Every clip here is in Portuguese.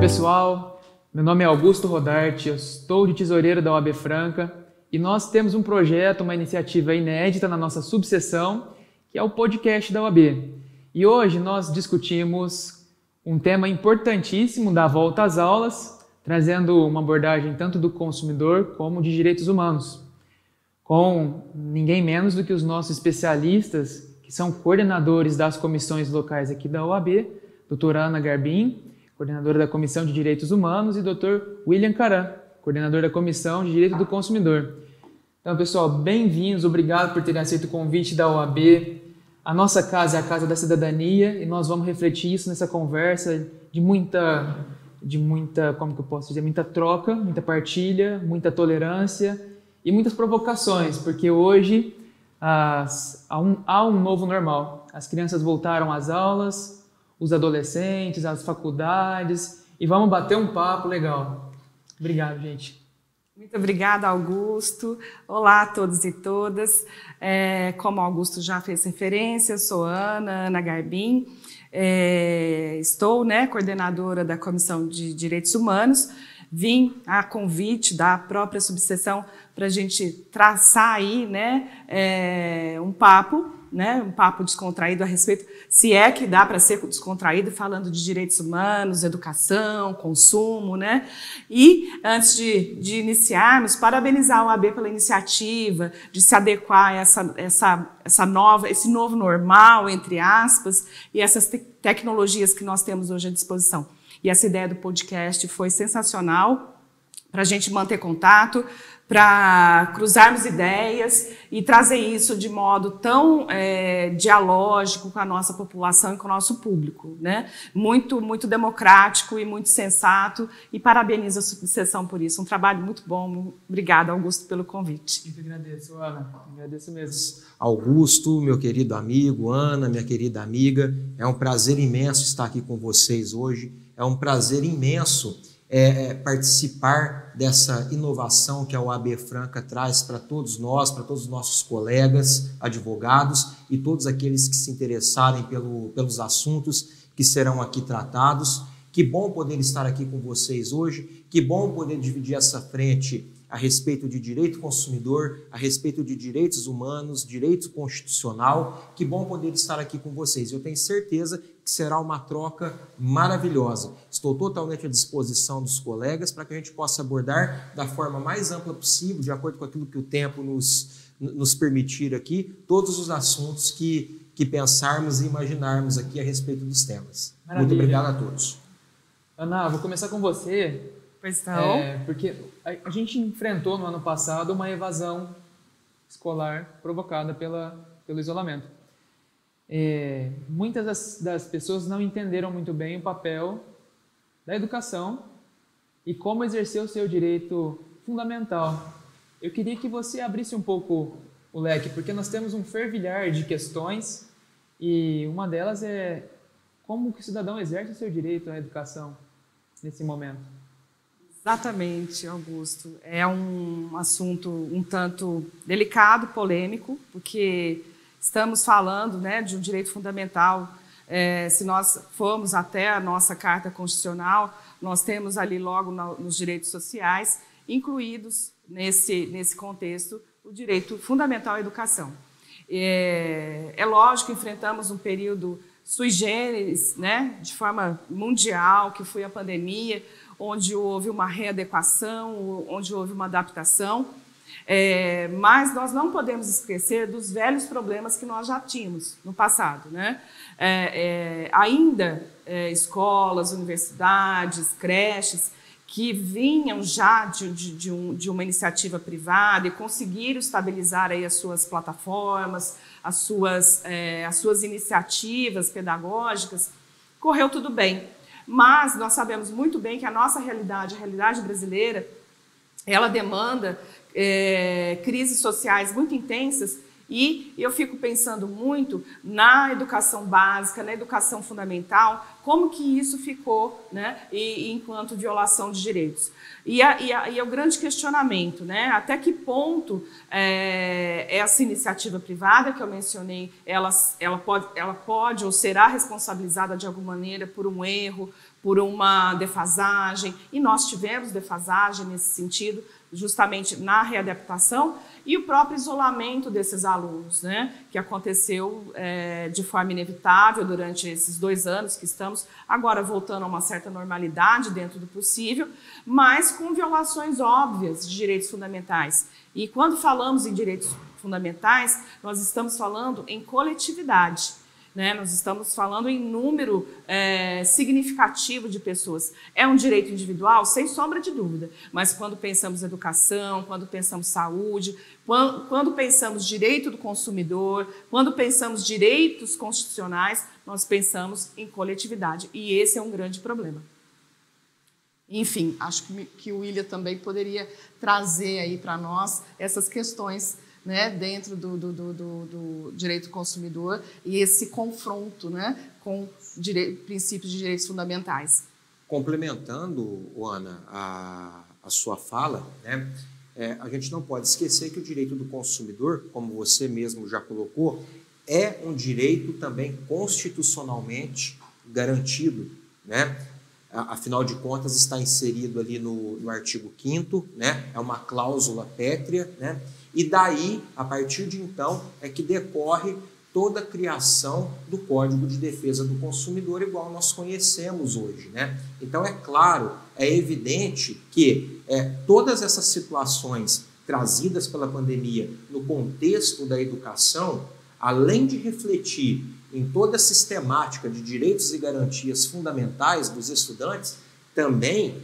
pessoal, meu nome é Augusto Rodarte, eu estou de tesoureiro da OAB Franca e nós temos um projeto, uma iniciativa inédita na nossa subseção, que é o podcast da OAB. E hoje nós discutimos um tema importantíssimo da volta às aulas, trazendo uma abordagem tanto do consumidor como de direitos humanos, com ninguém menos do que os nossos especialistas, que são coordenadores das comissões locais aqui da OAB, doutora Ana Garbim, coordenadora da Comissão de Direitos Humanos, e Dr. William Caram, coordenador da Comissão de Direito do Consumidor. Então, pessoal, bem-vindos, obrigado por terem aceito o convite da OAB. A nossa casa é a Casa da Cidadania e nós vamos refletir isso nessa conversa de muita, como que eu posso dizer, muita troca, muita partilha, muita tolerância e muitas provocações, porque hoje há um novo normal. As crianças voltaram às aulas, os adolescentes, as faculdades, e vamos bater um papo legal. Obrigado, gente. Muito obrigada, Augusto. Olá a todos e todas. Como o Augusto já fez referência, eu sou Ana Garbim, estou coordenadora da Comissão de Direitos Humanos. Vim a convite da própria subseção para a gente traçar aí um papo descontraído a respeito, se é que dá para ser descontraído, falando de direitos humanos, educação, consumo, E antes de iniciarmos, parabenizar a OAB pela iniciativa de se adequar a esse novo normal, entre aspas, e essas tecnologias que nós temos hoje à disposição. E essa ideia do podcast foi sensacional para a gente manter contato, para cruzarmos ideias e trazer isso de modo tão dialógico com a nossa população e com o nosso público, Muito, muito democrático e muito sensato, e parabenizo a subseção por isso. Um trabalho muito bom. Obrigada, Augusto, pelo convite. Eu que agradeço, Ana. Agradeço mesmo. Augusto, meu querido amigo, Ana, minha querida amiga, é um prazer imenso estar aqui com vocês hoje. É um prazer imenso participar dessa inovação que a OAB Franca traz para todos nós, para todos os nossos colegas, advogados e todos aqueles que se interessarem pelos assuntos que serão aqui tratados. Que bom poder estar aqui com vocês hoje, que bom poder dividir essa frente a respeito de direito consumidor, a respeito de direitos humanos, direito constitucional. Que bom poder estar aqui com vocês. Eu tenho certeza que será uma troca maravilhosa. Estou totalmente à disposição dos colegas para que a gente possa abordar da forma mais ampla possível, de acordo com aquilo que o tempo nos permitir aqui, todos os assuntos que pensarmos e imaginarmos aqui a respeito dos temas. Maravilha. Muito obrigado a todos. Ana, vou começar com você. Pois não. Porque a gente enfrentou no ano passado uma evasão escolar provocada pelo isolamento. Muitas das pessoas não entenderam muito bem o papel da educação e como exercer o seu direito fundamental. Eu queria que você abrisse um pouco o leque, porque nós temos um fervilhar de questões e uma delas é como que o cidadão exerce o seu direito à educação nesse momento. Exatamente, Augusto. É um assunto um tanto delicado, polêmico, porque estamos falando de um direito fundamental. Se nós formos até a nossa Carta Constitucional, nós temos ali logo nos direitos sociais, incluídos nesse contexto, o direito fundamental à educação. É lógico que enfrentamos um período sui generis, de forma mundial, que foi a pandemia, onde houve uma readequação, onde houve uma adaptação, mas nós não podemos esquecer dos velhos problemas que nós já tínhamos no passado. Ainda escolas, universidades, creches, que vinham já de uma iniciativa privada e conseguiram estabilizar aí as suas plataformas, as suas iniciativas pedagógicas, correu tudo bem. Mas nós sabemos muito bem que a nossa realidade, a realidade brasileira, ela demanda crises sociais muito intensas E eu fico pensando muito na educação básica, na educação fundamental, como que isso ficou, né, enquanto violação de direitos. E é o grande questionamento, né, até que ponto essa iniciativa privada que eu mencionei, ela pode ou será responsabilizada de alguma maneira por um erro, por uma defasagem, e nós tivemos defasagem nesse sentido, justamente na readaptação, e o próprio isolamento desses alunos, né, que aconteceu de forma inevitável durante esses 2 anos que estamos agora voltando a uma certa normalidade dentro do possível, mas com violações óbvias de direitos fundamentais. E quando falamos em direitos fundamentais, nós estamos falando em coletividade. Né? Nós estamos falando em número significativo de pessoas. É um direito individual, sem sombra de dúvida, mas quando pensamos em educação, quando pensamos saúde, quando pensamos direito do consumidor, quando pensamos direitos constitucionais, nós pensamos em coletividade, e esse é um grande problema. Enfim, acho que o William também poderia trazer aí para nós essas questões, né, dentro do direito do consumidor e esse confronto, né, com princípios de direitos fundamentais. Complementando, Ana, a sua fala, né, a gente não pode esquecer que o direito do consumidor, como você mesmo já colocou, é um direito também constitucionalmente garantido, né? Afinal de contas, está inserido ali no artigo 5º, né? É uma cláusula pétrea, né? E daí, a partir de então, é que decorre toda a criação do Código de Defesa do Consumidor, igual nós conhecemos hoje, né? Então, é claro, é evidente que todas essas situações trazidas pela pandemia no contexto da educação, além de refletir em toda a sistemática de direitos e garantias fundamentais dos estudantes, também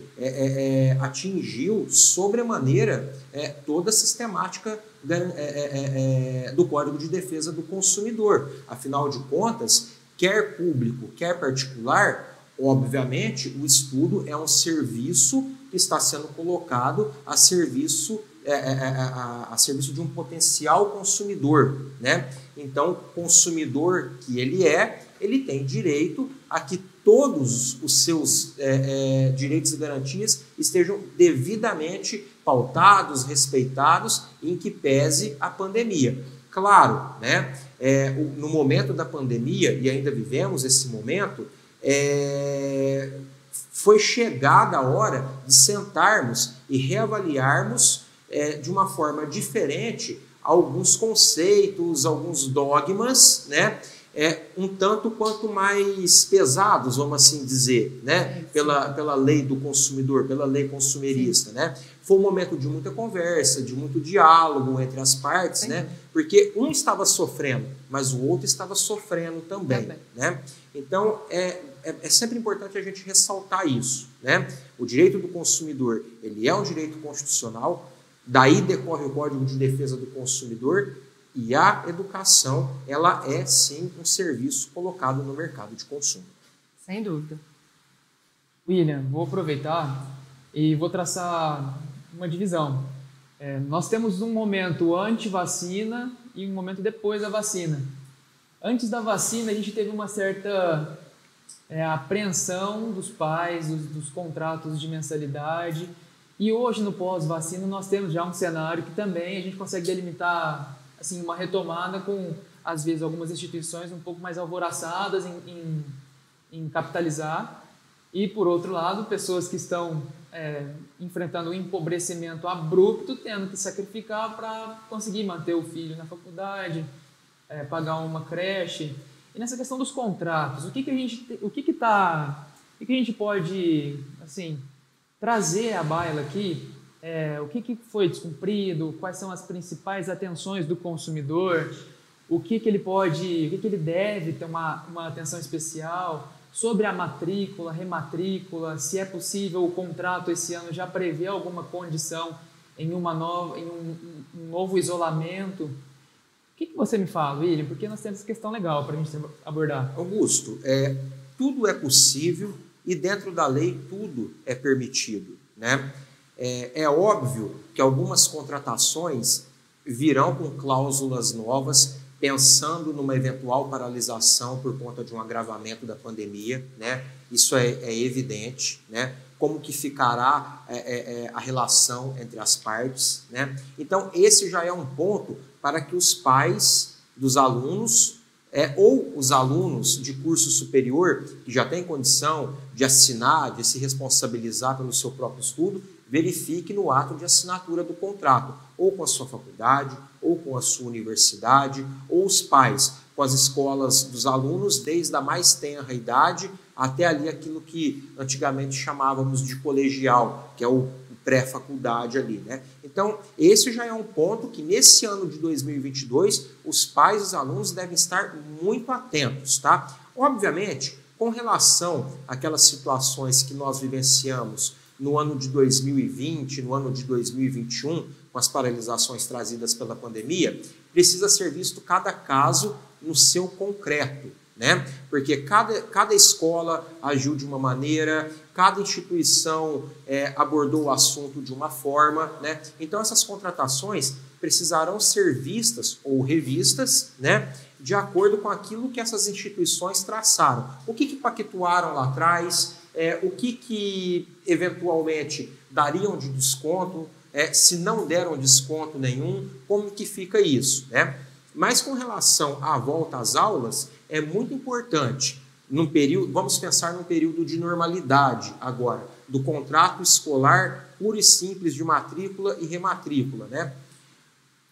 atingiu sobremaneira toda a sistemática do Código de Defesa do Consumidor. Afinal de contas, quer público, quer particular, obviamente, o estudo é um serviço que está sendo colocado a serviço de um potencial consumidor, né? Então, o consumidor que ele tem direito a que todos os seus direitos e garantias estejam devidamente pautados, respeitados, em que pese a pandemia. Claro, né? No momento da pandemia, e ainda vivemos esse momento, foi chegada a hora de sentarmos e reavaliarmos de uma forma diferente alguns conceitos, alguns dogmas, né? Um tanto quanto mais pesados, vamos assim dizer, né? Pela lei do consumidor, pela lei consumerista, né? Foi um momento de muita conversa, de muito diálogo entre as partes, né? Porque um estava sofrendo, mas o outro estava sofrendo também, né? Então, é sempre importante a gente ressaltar isso, né? O direito do consumidor, ele é um direito constitucional, daí decorre o Código de Defesa do Consumidor, e a educação, ela é sim um serviço colocado no mercado de consumo. Sem dúvida. William, vou aproveitar e vou traçar uma divisão. Nós temos um momento anti-vacina e um momento depois da vacina. Antes da vacina, a gente teve uma certa apreensão dos pais, dos contratos de mensalidade. E hoje, no pós-vacina, nós temos já um cenário que também a gente consegue delimitar assim, uma retomada com, às vezes, algumas instituições um pouco mais alvoroçadas em capitalizar. E, por outro lado, pessoas que estão enfrentando um empobrecimento abrupto, tendo que sacrificar para conseguir manter o filho na faculdade, pagar uma creche. E nessa questão dos contratos, o que a gente pode assim, trazer à baila aqui? O que foi descumprido? Quais são as principais atenções do consumidor? O que ele deve ter uma atenção especial? Sobre a matrícula, rematrícula, se é possível o contrato esse ano já prevê alguma condição em um novo isolamento. O que você me fala, William? Porque nós temos essa questão legal para a gente abordar. Augusto, tudo é possível e dentro da lei tudo é permitido, né? É óbvio que algumas contratações virão com cláusulas novas, pensando numa eventual paralisação por conta de um agravamento da pandemia, né? Isso é evidente, né? Como que ficará a relação entre as partes, né? Então, esse já é um ponto para que os pais dos alunos ou os alunos de curso superior, que já têm condição de assinar, de se responsabilizar pelo seu próprio estudo, verifique no ato de assinatura do contrato, ou com a sua faculdade, ou com a sua universidade, ou os pais, com as escolas dos alunos, desde a mais tenra idade até ali aquilo que antigamente chamávamos de colegial, que é o pré-faculdade ali, né? Então, esse já é um ponto que nesse ano de 2022, os pais e os alunos devem estar muito atentos, tá? Obviamente, com relação àquelas situações que nós vivenciamos no ano de 2020, no ano de 2021, com as paralisações trazidas pela pandemia, precisa ser visto cada caso no seu concreto, né? Porque cada escola agiu de uma maneira, cada instituição abordou o assunto de uma forma, né? Então, essas contratações precisarão ser vistas ou revistas, né? De acordo com aquilo que essas instituições traçaram. O que pactuaram lá atrás, o que eventualmente dariam de desconto, se não deram desconto nenhum, como que fica isso, né? Mas com relação à volta às aulas, é muito importante, vamos pensar num período de normalidade agora, do contrato escolar puro e simples de matrícula e rematrícula, né?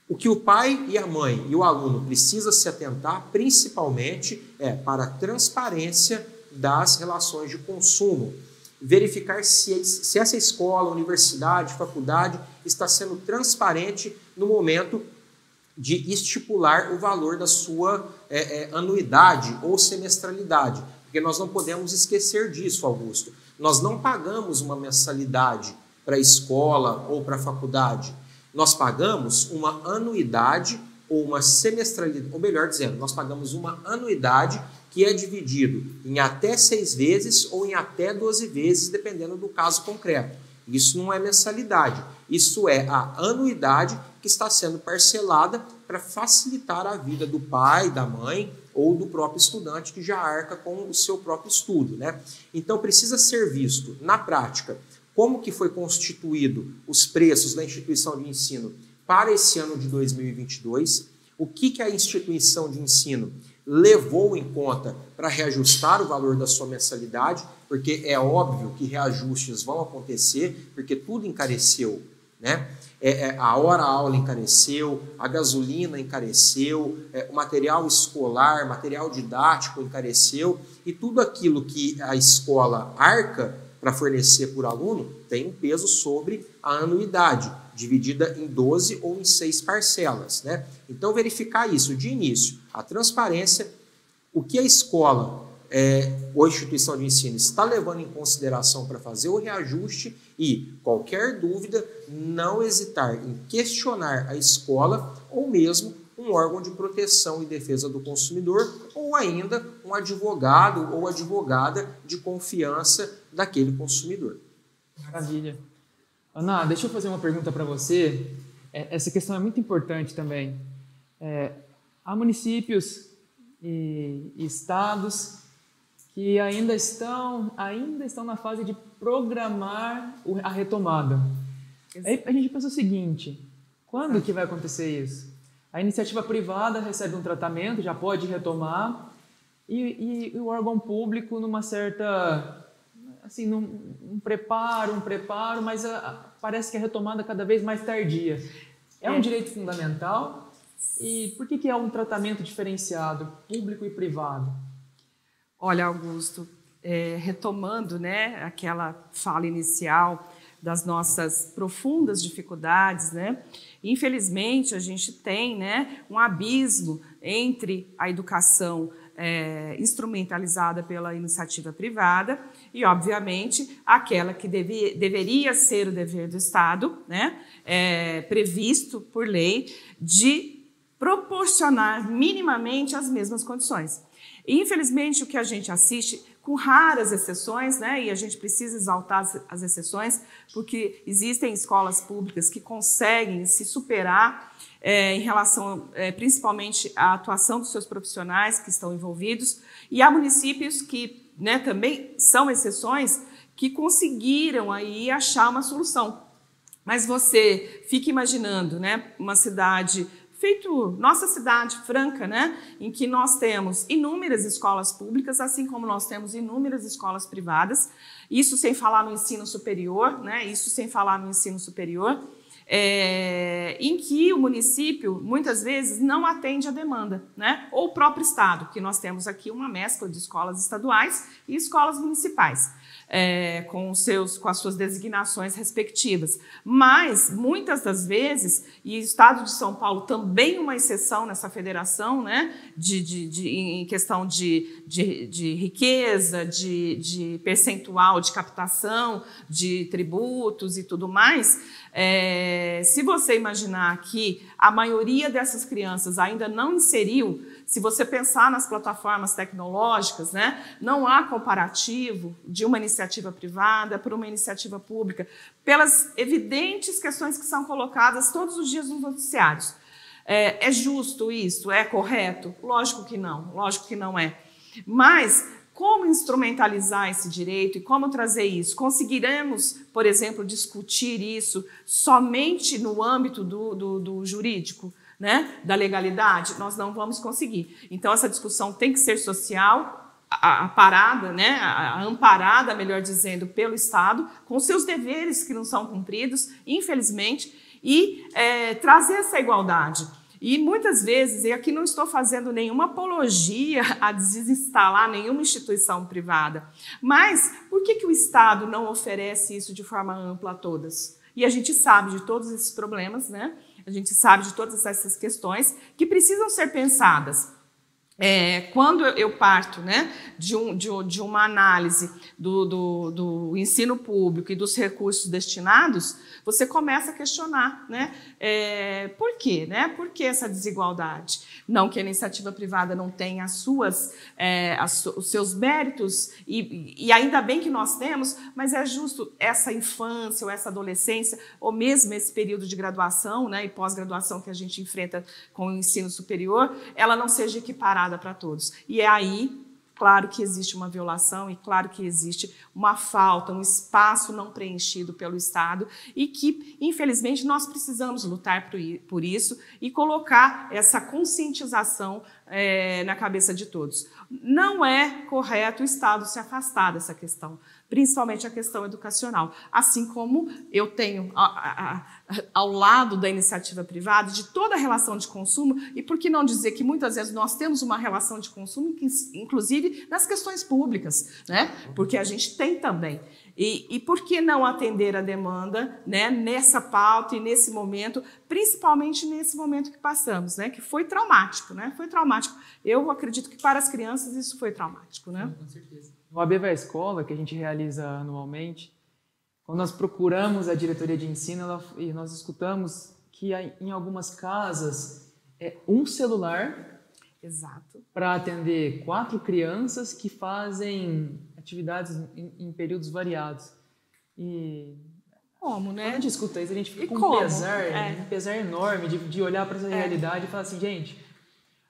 O que o pai e a mãe e o aluno precisa se atentar, principalmente, para a transparência das relações de consumo. Verificar se essa escola, universidade, faculdade está sendo transparente no momento de estipular o valor da sua anuidade ou semestralidade. Porque nós não podemos esquecer disso, Augusto. Nós não pagamos uma mensalidade para a escola ou para a faculdade. Nós pagamos uma anuidade ou uma semestralidade, ou melhor dizendo, nós pagamos uma anuidade que é dividido em até 6 vezes ou em até 12 vezes, dependendo do caso concreto. Isso não é mensalidade, isso é a anuidade que está sendo parcelada para facilitar a vida do pai, da mãe ou do próprio estudante que já arca com o seu próprio estudo, né? Então precisa ser visto na prática como que foi constituído os preços da instituição de ensino para esse ano de 2022, o que a instituição de ensino levou em conta para reajustar o valor da sua mensalidade, porque é óbvio que reajustes vão acontecer, porque tudo encareceu, né? A hora-aula encareceu, a gasolina encareceu, o material escolar, material didático encareceu, e tudo aquilo que a escola arca para fornecer por aluno tem um peso sobre a anuidade, dividida em 12 ou em 6 parcelas, né? Então, verificar isso de início, a transparência, o que a escola ou a instituição de ensino está levando em consideração para fazer o reajuste e, qualquer dúvida, não hesitar em questionar a escola ou mesmo um órgão de proteção e defesa do consumidor ou ainda um advogado ou advogada de confiança daquele consumidor. Maravilha. Ana, deixa eu fazer uma pergunta para você. Essa questão é muito importante também. Há municípios e estados que ainda estão na fase de programar a retomada. Aí a gente pensa o seguinte, quando que vai acontecer isso? A iniciativa privada recebe um tratamento, já pode retomar, e o órgão público numa certa, assim, um preparo, mas parece que a retomada é cada vez mais tardia. É um direito fundamental? E por que é um tratamento diferenciado, público e privado? Olha, Augusto, retomando, né, aquela fala inicial das nossas profundas dificuldades, né? Infelizmente, a gente tem, né, um abismo entre a educação instrumentalizada pela iniciativa privada e, obviamente, aquela que deveria ser o dever do Estado, né, previsto por lei, de proporcionar minimamente as mesmas condições. E, infelizmente, o que a gente assiste com raras exceções, né? E a gente precisa exaltar as exceções, porque existem escolas públicas que conseguem se superar em relação, principalmente, à atuação dos seus profissionais que estão envolvidos, e há municípios que, né, também são exceções, que conseguiram aí achar uma solução. Mas você fica imaginando, né, uma cidade feito nossa cidade, Franca, né, em que nós temos inúmeras escolas públicas, assim como nós temos inúmeras escolas privadas, isso sem falar no ensino superior, né, em que o município, muitas vezes, não atende a demanda, né, ou o próprio Estado, que nós temos aqui uma mescla de escolas estaduais e escolas municipais. Com as suas designações respectivas. Mas, muitas das vezes, e o Estado de São Paulo também uma exceção nessa federação, né, em questão de riqueza, de percentual de captação, de tributos e tudo mais, se você imaginar que a maioria dessas crianças ainda não inseriu, se você pensar nas plataformas tecnológicas, né, não há comparativo de uma iniciativa privada para uma iniciativa pública, pelas evidentes questões que são colocadas todos os dias nos noticiários. É justo isso? É correto? Lógico que não é. Mas como instrumentalizar esse direito e como trazer isso? Conseguiremos, por exemplo, discutir isso somente no âmbito do jurídico? Né, da legalidade, nós não vamos conseguir. Então, essa discussão tem que ser social, amparada, né, amparada, melhor dizendo, pelo Estado, com seus deveres que não são cumpridos, infelizmente, e trazer essa igualdade. E muitas vezes, e aqui não estou fazendo nenhuma apologia a desinstalar nenhuma instituição privada, mas por que o Estado não oferece isso de forma ampla a todas? E a gente sabe de todos esses problemas, né? A gente sabe de todas essas questões que precisam ser pensadas. Quando eu parto, né, de uma análise do ensino público e dos recursos destinados, você começa a questionar, né, por quê? Né? Por que essa desigualdade? Não que a iniciativa privada não tenha os seus méritos, e ainda bem que nós temos, mas é justo essa infância ou essa adolescência, ou mesmo esse período de graduação, né, e pós-graduação que a gente enfrenta com o ensino superior, ela não seja equiparada para todos. E é aí, claro que existe uma violação e claro que existe uma falta, um espaço não preenchido pelo Estado e que, infelizmente, nós precisamos lutar por isso e colocar essa conscientização na cabeça de todos. Não é correto o Estado se afastar dessa questão, principalmente a questão educacional, assim como eu tenho ao lado da iniciativa privada, de toda a relação de consumo, e por que não dizer que muitas vezes nós temos uma relação de consumo, inclusive nas questões públicas, né? Porque a gente tem também. E por que não atender a demanda, né, nessa pauta e nesse momento, principalmente nesse momento que passamos, né, que foi traumático, né? Foi traumático. Eu acredito que para as crianças isso foi traumático, né? Com certeza. No AB Vai Escola, que a gente realiza anualmente, quando nós procuramos a diretoria de ensino, e nós escutamos que em algumas casas é um celular para atender 4 crianças que fazem atividades em períodos variados. E como, né? Quando a gente escuta isso, a gente fica com um pesar enorme de olhar para essa realidade e falar assim, gente,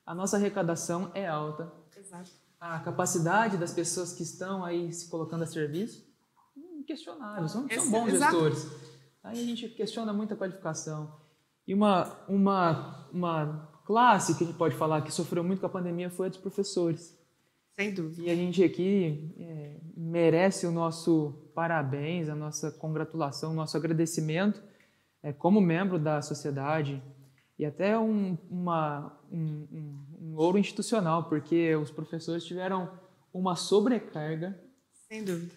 a nossa arrecadação é alta. Exato. A capacidade das pessoas que estão aí se colocando a serviço, inquestionável, são bons gestores. Aí a gente questiona muito a qualificação. E uma classe que a gente pode falar que sofreu muito com a pandemia foi a dos professores. Sem dúvida. E a gente aqui merece o nosso parabéns, a nossa congratulação, o nosso agradecimento como membro da sociedade e até um ouro institucional, porque os professores tiveram uma sobrecarga. Sem dúvida.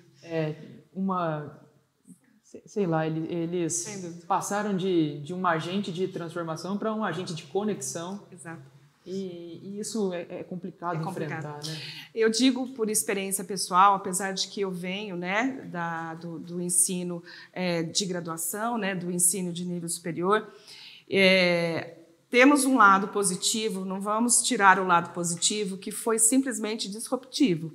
Sei lá, eles passaram de um agente de transformação para um agente de conexão. Exato. E isso é complicado enfrentar, né? Eu digo por experiência pessoal, apesar de que eu venho, né, do ensino de graduação, né, do ensino de nível superior, temos um lado positivo, não vamos tirar o lado positivo, que foi simplesmente disruptivo.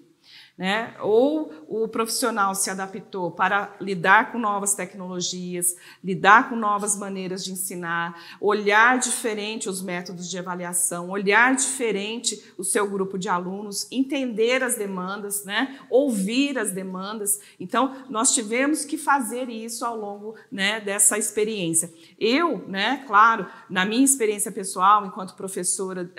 né? Ou o profissional se adaptou para lidar com novas tecnologias, lidar com novas maneiras de ensinar, olhar diferente os métodos de avaliação, olhar diferente o seu grupo de alunos, entender as demandas, né? Ouvir as demandas. Então, nós tivemos que fazer isso ao longo, né, dessa experiência. Eu, né, claro, na minha experiência pessoal, enquanto professora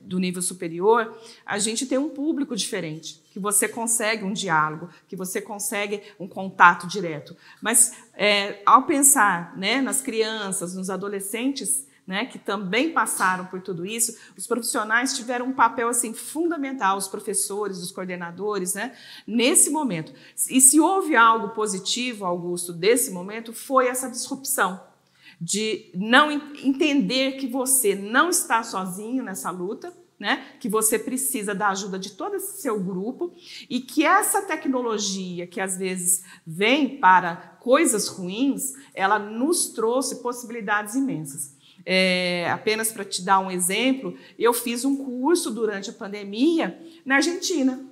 do nível superior, a gente tem um público diferente, que você consegue um diálogo, que você consegue um contato direto. Mas, ao pensar, né, nas crianças, nos adolescentes, né, que também passaram por tudo isso, os profissionais tiveram um papel assim, fundamental, os professores, os coordenadores, né, nesse momento. E se houve algo positivo, Augusto, desse momento, foi essa disrupção de não entender que você não está sozinho nessa luta, né, que você precisa da ajuda de todo esse seu grupo e que essa tecnologia que às vezes vem para coisas ruins, ela nos trouxe possibilidades imensas. Apenas para te dar um exemplo, eu fiz um curso durante a pandemia na Argentina.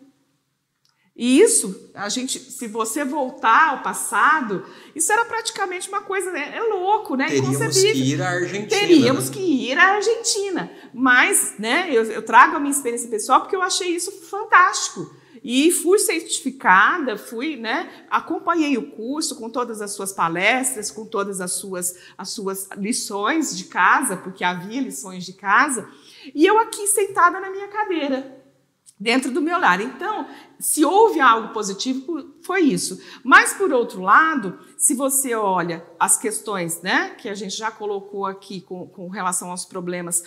E isso, se você voltar ao passado, isso era praticamente uma coisa, né, louco, né? Teríamos que ir à Argentina. Teríamos, né? que ir à Argentina. Mas, né, eu trago a minha experiência pessoal porque eu achei isso fantástico. E fui certificada, né, acompanhei o curso com todas as suas palestras, com todas as suas lições de casa, porque havia lições de casa, e eu aqui sentada na minha cadeira, dentro do meu lar. Então, se houve algo positivo, foi isso. Mas, por outro lado, se você olha as questões, né, que a gente já colocou aqui com relação aos problemas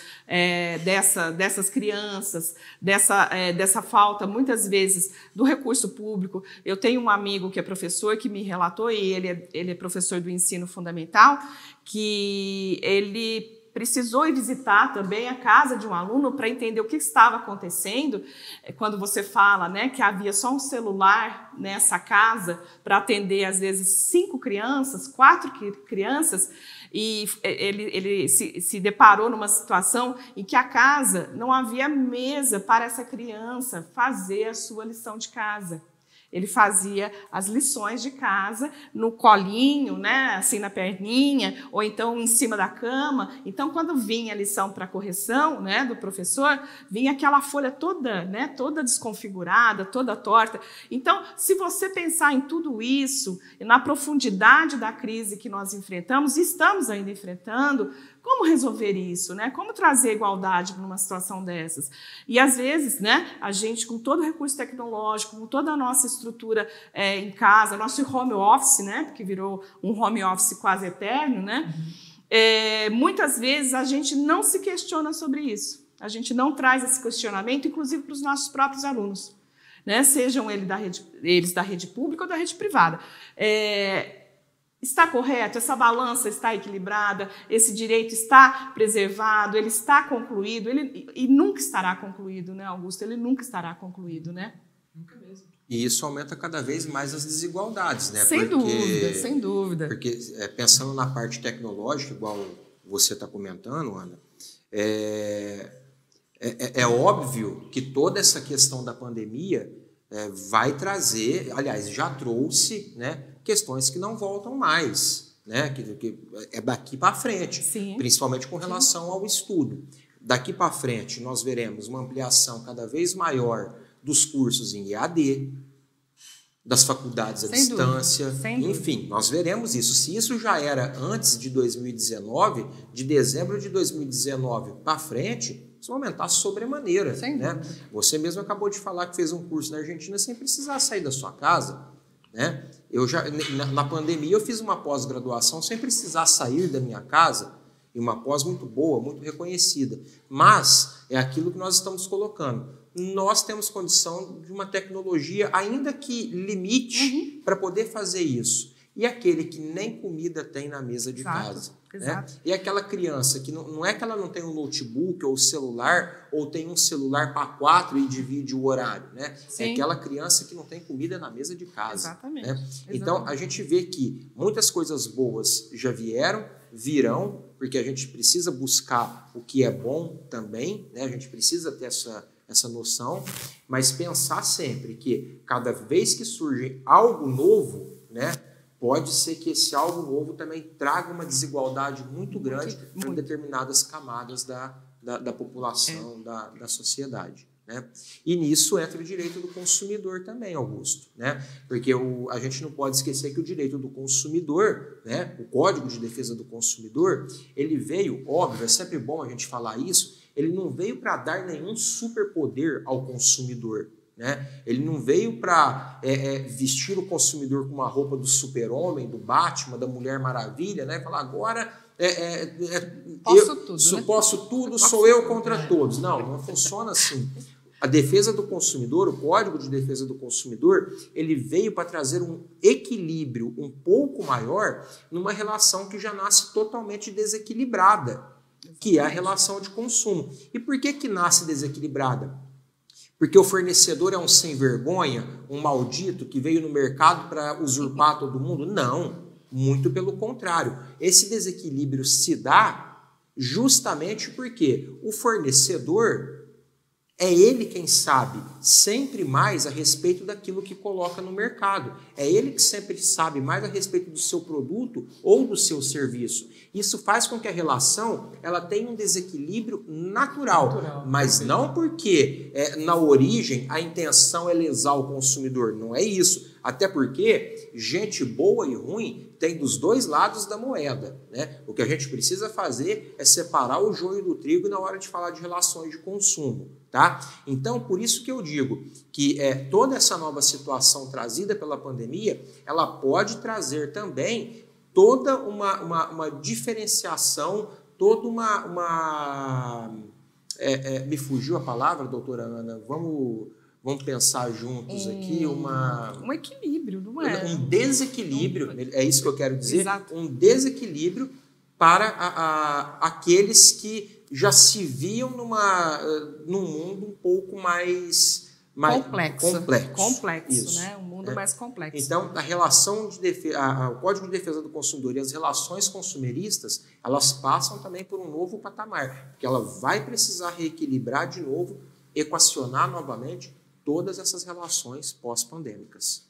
dessas crianças, dessa falta, muitas vezes, do recurso público. Eu tenho um amigo que é professor, que me relatou, e ele é professor do ensino fundamental, que ele precisou ir visitar também a casa de um aluno para entender o que estava acontecendo. Quando você fala, né, que havia só um celular nessa casa para atender, às vezes, 5 crianças, 4 crianças, e ele se deparou numa situação em que a casa não havia mesa para essa criança fazer a sua lição de casa. Ele fazia as lições de casa no colinho, né, assim na perninha, ou então em cima da cama. Então, quando vinha a lição para correção, né, do professor, vinha aquela folha toda, né, toda desconfigurada, toda torta. Então, se você pensar em tudo isso, e na profundidade da crise que nós enfrentamos, e estamos ainda enfrentando, como resolver isso, né? Como trazer igualdade para uma situação dessas? E, às vezes, né, a gente, com todo o recurso tecnológico, com toda a nossa estrutura em casa, nosso home office, né, porque virou um home office quase eterno, né? Muitas vezes a gente não se questiona sobre isso. A gente não traz esse questionamento, inclusive para os nossos próprios alunos, né? Sejam eles da rede pública ou da rede privada. Está correto? Essa balança está equilibrada? Esse direito está preservado? Ele está concluído? E nunca estará concluído, né, Augusto? Ele nunca estará concluído, né? Nunca mesmo. E isso aumenta cada vez mais as desigualdades, né? Sem dúvida, sem dúvida. Porque, pensando na parte tecnológica, igual você está comentando, Ana, é óbvio que toda essa questão da pandemia vai trazer, aliás, já trouxe, né, questões que não voltam mais, né, que é daqui para frente, Sim. Principalmente com relação ao estudo. Daqui para frente, nós veremos uma ampliação cada vez maior dos cursos em EAD, das faculdades à distância, enfim, nós veremos isso. Se isso já era antes de 2019, de dezembro de 2019 para frente, isso vai aumentar sobremaneira, né? Você mesmo acabou de falar que fez um curso na Argentina sem precisar sair da sua casa, né? Eu já, na pandemia, eu fiz uma pós-graduação sem precisar sair da minha casa, e uma pós muito boa, muito reconhecida. Mas é aquilo que nós estamos colocando. Nós temos condição de uma tecnologia, ainda que limite, para poder fazer isso. E aquele que nem comida tem na mesa de casa. Né? E aquela criança que não é que ela não tem um notebook ou celular, ou tem um celular para 4 e divide o horário. Né? É aquela criança que não tem comida na mesa de casa. Exatamente. Né? Então, a gente vê que muitas coisas boas já virão, porque a gente precisa buscar o que é bom também, né? A gente precisa ter essa essa noção, mas pensar sempre que cada vez que surge algo novo, né, pode ser que esse algo novo também traga uma desigualdade muito grande em determinadas camadas da população, da sociedade. Né? E nisso entra o direito do consumidor também, Augusto, né? Porque a gente não pode esquecer que o direito do consumidor, né, o Código de Defesa do Consumidor, ele veio, óbvio, é sempre bom a gente falar isso, ele não veio para dar nenhum superpoder ao consumidor, né? Ele não veio para vestir o consumidor com uma roupa do super-homem, do Batman, da Mulher Maravilha, né? Falar agora posso tudo, sou eu contra todos. Não funciona assim. A defesa do consumidor, o Código de Defesa do Consumidor, ele veio para trazer um equilíbrio um pouco maior numa relação que já nasce totalmente desequilibrada, que é a relação de consumo. E por que nasce desequilibrada? Porque o fornecedor é um sem vergonha, um maldito que veio no mercado para usurpar todo mundo? Não, muito pelo contrário. Esse desequilíbrio se dá justamente porque o fornecedor é ele quem sabe sempre mais a respeito daquilo que coloca no mercado. É ele que sempre sabe mais a respeito do seu produto ou do seu serviço. Isso faz com que a relação ela tenha um desequilíbrio natural, mas não porque na origem a intenção é lesar o consumidor. Não é isso. Até porque gente boa e ruim tem dos dois lados da moeda, né? O que a gente precisa fazer é separar o joio do trigo na hora de falar de relações de consumo, tá? Então, por isso que eu digo que toda essa nova situação trazida pela pandemia, ela pode trazer também toda uma diferenciação, toda me fugiu a palavra, doutora Ana, Vamos pensar juntos aqui um equilíbrio, não é? Um desequilíbrio, é isso que eu quero dizer, Exato. Um desequilíbrio para aqueles que já se viam num mundo um pouco mais complexo, né? Um mundo mais complexo. Então, a relação de defesa, o Código de Defesa do Consumidor e as relações consumeristas, elas passam também por um novo patamar, porque ela vai precisar reequilibrar de novo, equacionar novamente todas essas relações pós-pandêmicas.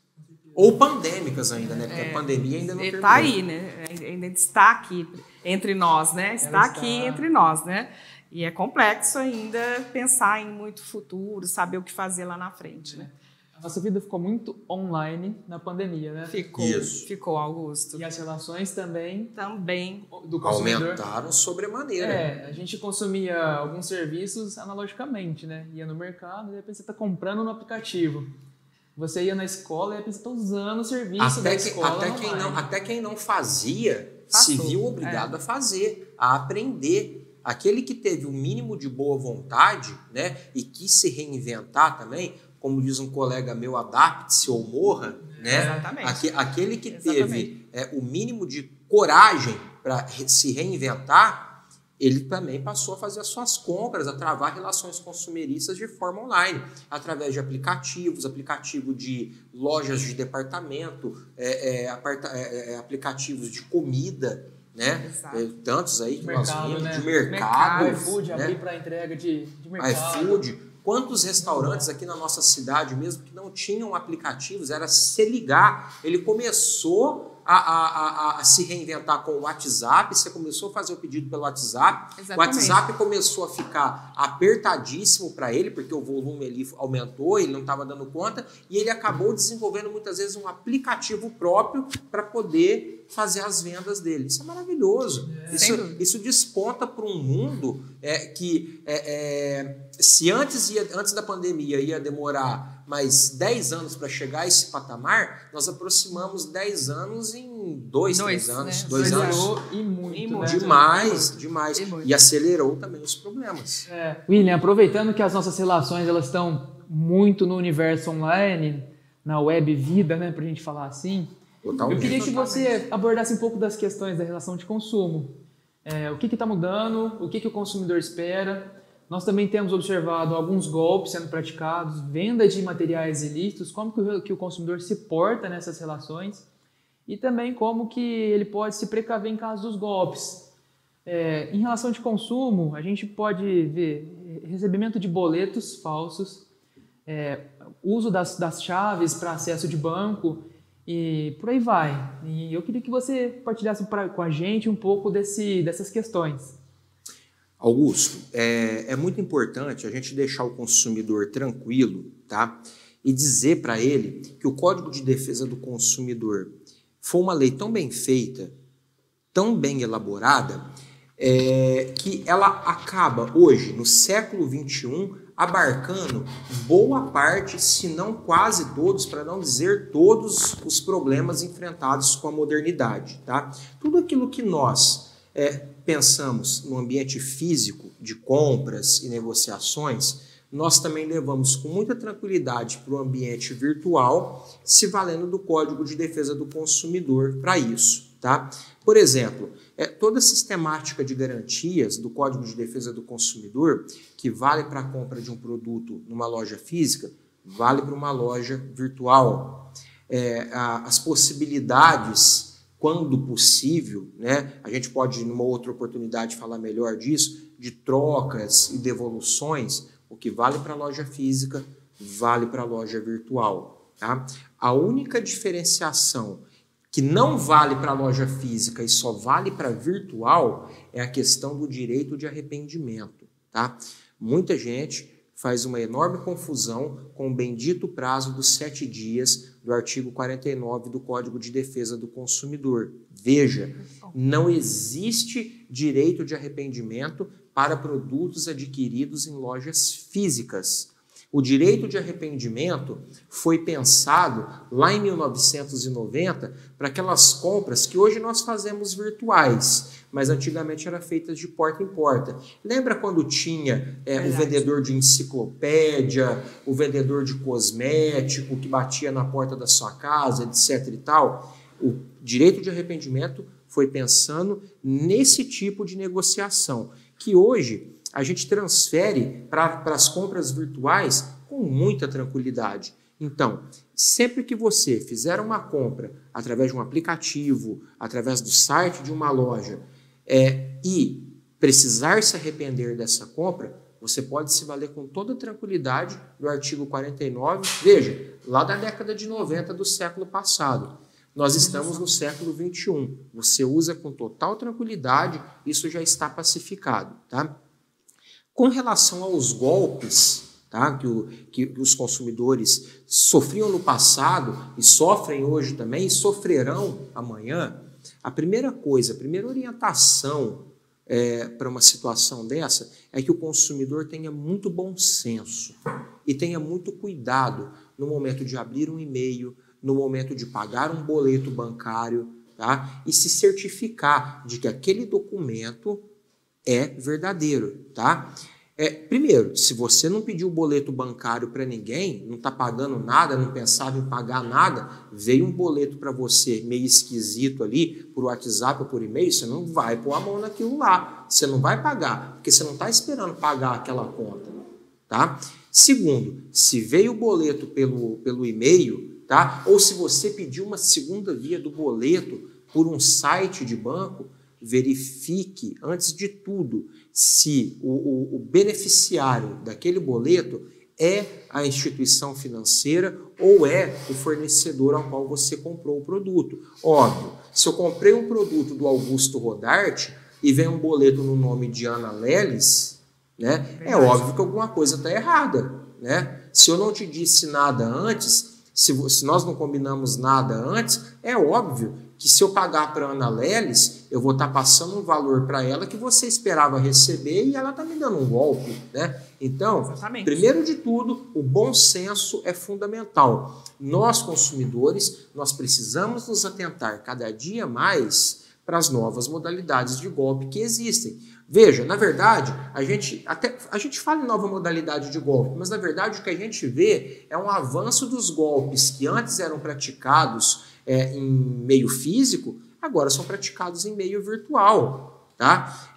Ou pandêmicas ainda, né? Porque a pandemia ainda não terminou. Está aí, né? Ainda está aqui entre nós, né? Está aqui entre nós, né? E é complexo ainda pensar em muito futuro, saber o que fazer lá na frente, né? A nossa vida ficou muito online na pandemia, né? Ficou, Augusto. E as relações também do consumidor aumentaram sobremaneira. A gente consumia alguns serviços analogicamente, né? Ia no mercado e de repente você está comprando no aplicativo. Você ia na escola e de repente você está usando o serviço da escola. Até quem não fazia se viu obrigado a fazer, a aprender. Aquele que teve o mínimo de boa vontade, né? E quis se reinventar também, como diz um colega meu, adapte-se ou morra, né? Exatamente. Aquele que teve o mínimo de coragem para se reinventar, ele também passou a fazer as suas compras, a travar relações consumeristas de forma online, através de aplicativo de lojas de departamento, aplicativos de comida, né? Tantos aí que nós vimos, de mercado. iFood, né? Abrir para entrega de mercado. iFood. Quantos restaurantes aqui na nossa cidade mesmo que não tinham aplicativos, era se ligar. Ele começou a se reinventar com o WhatsApp, você começou a fazer o pedido pelo WhatsApp, Exatamente. O WhatsApp começou a ficar apertadíssimo para ele, porque o volume ali aumentou, ele não estava dando conta, e ele acabou desenvolvendo muitas vezes um aplicativo próprio para poder fazer as vendas dele. Isso é maravilhoso. Isso desponta para um mundo que se antes da pandemia ia demorar mais 10 anos para chegar a esse patamar, nós aproximamos 10 anos em 3 anos. Né? 2 anos. E muito, né? Demais. Muito. E acelerou também os problemas. William, aproveitando que as nossas relações elas estão muito no universo online, na web vida, né, pra gente falar assim, Totalmente. Eu queria que você abordasse um pouco das questões da relação de consumo. O que está mudando, o que o consumidor espera. Nós também temos observado alguns golpes sendo praticados, venda de materiais ilícitos, como que o consumidor se porta nessas relações e também como que ele pode se precaver em caso dos golpes. Em relação de consumo, a gente pode ver recebimento de boletos falsos, uso das chaves para acesso de banco e por aí vai. E eu queria que você partilhasse com a gente um pouco dessas questões. Augusto, é muito importante a gente deixar o consumidor tranquilo, tá? E dizer para ele que o Código de Defesa do Consumidor foi uma lei tão bem feita, tão bem elaborada, que ela acaba hoje, no século XXI, abarcando boa parte, se não quase todos, para não dizer todos os problemas enfrentados com a modernidade, tá? Tudo aquilo que nós pensamos no ambiente físico de compras e negociações, nós também levamos com muita tranquilidade para o ambiente virtual, se valendo do Código de Defesa do Consumidor para isso, tá? Por exemplo, toda a sistemática de garantias do Código de Defesa do Consumidor, que vale para a compra de um produto numa loja física, vale para uma loja virtual. As possibilidades, quando possível, né, a gente pode, numa outra oportunidade, falar melhor disso, de trocas e devoluções. O que vale para a loja física, vale para a loja virtual. Tá? A única diferenciação que não vale para a loja física e só vale para a virtual é a questão do direito de arrependimento. Tá? Muita gente faz uma enorme confusão com o bendito prazo dos 7 dias do artigo 49 do Código de Defesa do Consumidor. Veja, não existe direito de arrependimento para produtos adquiridos em lojas físicas. O direito de arrependimento foi pensado lá em 1990 para aquelas compras que hoje nós fazemos virtuais, mas antigamente eram feitas de porta em porta. Lembra quando tinha o vendedor de enciclopédia, o vendedor de cosmético que batia na porta da sua casa, etc. e tal? O direito de arrependimento foi pensando nesse tipo de negociação, que hoje a gente transfere para as compras virtuais com muita tranquilidade. Então, sempre que você fizer uma compra através de um aplicativo, através do site de uma loja, e precisar se arrepender dessa compra, você pode se valer com toda tranquilidade do artigo 49, veja, lá da década de 90 do século passado. Nós estamos no século XXI. Você usa com total tranquilidade, isso já está pacificado, tá? Com relação aos golpes, tá, que os consumidores sofriam no passado e sofrem hoje também e sofrerão amanhã, a primeira orientação para uma situação dessa é que o consumidor tenha muito bom senso e tenha muito cuidado no momento de abrir um e-mail, no momento de pagar um boleto bancário, tá, e se certificar de que aquele documento é verdadeiro, tá? Primeiro, se você não pediu boleto bancário para ninguém, não está pagando nada, não pensava em pagar nada, veio um boleto para você meio esquisito ali, por WhatsApp ou por e-mail, você não vai pôr a mão naquilo lá, você não vai pagar, porque você não está esperando pagar aquela conta, tá? Segundo, se veio o boleto pelo e-mail, tá? Ou se você pediu uma segunda via do boleto por um site de banco, verifique, antes de tudo, se o beneficiário daquele boleto é a instituição financeira ou é o fornecedor ao qual você comprou o produto. Óbvio, se eu comprei um produto do Augusto Rodarte e vem um boleto no nome de Ana Leles, né, é óbvio que alguma coisa está errada. Né? Se eu não te disse nada antes, se nós não combinamos nada antes, é óbvio que se eu pagar para a Ana Leles, eu vou estar passando um valor para ela que você esperava receber e ela está me dando um golpe, né? Então, exatamente. Primeiro de tudo, o bom senso é fundamental. Nós, consumidores, nós precisamos nos atentar cada dia mais para as novas modalidades de golpe que existem. Veja, na verdade, a gente fala em nova modalidade de golpe, mas na verdade o que a gente vê é um avanço dos golpes que antes eram praticados em meio físico, agora são praticados em meio virtual. Tá?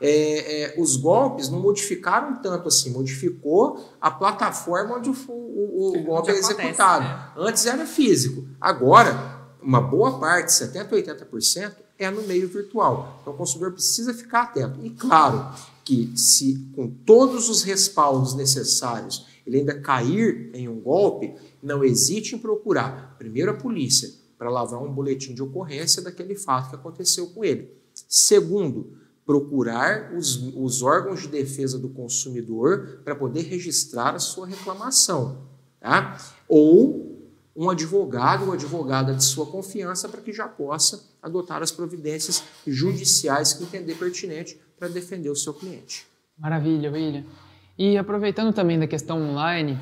Os golpes não modificaram tanto assim, modificou a plataforma onde o golpe é executado. Né? Antes era físico, agora uma boa parte, 70% a 80%, é no meio virtual. Então o consumidor precisa ficar atento. E claro que, se com todos os respaldos necessários ele ainda cair em um golpe, não hesite em procurar primeiro a polícia para lavrar um boletim de ocorrência daquele fato que aconteceu com ele. Segundo, procurar os órgãos de defesa do consumidor para poder registrar a sua reclamação, tá? Ou um advogado ou advogada de sua confiança para que já possa adotar as providências judiciais que entender pertinente para defender o seu cliente. Maravilha, William. E aproveitando também da questão online,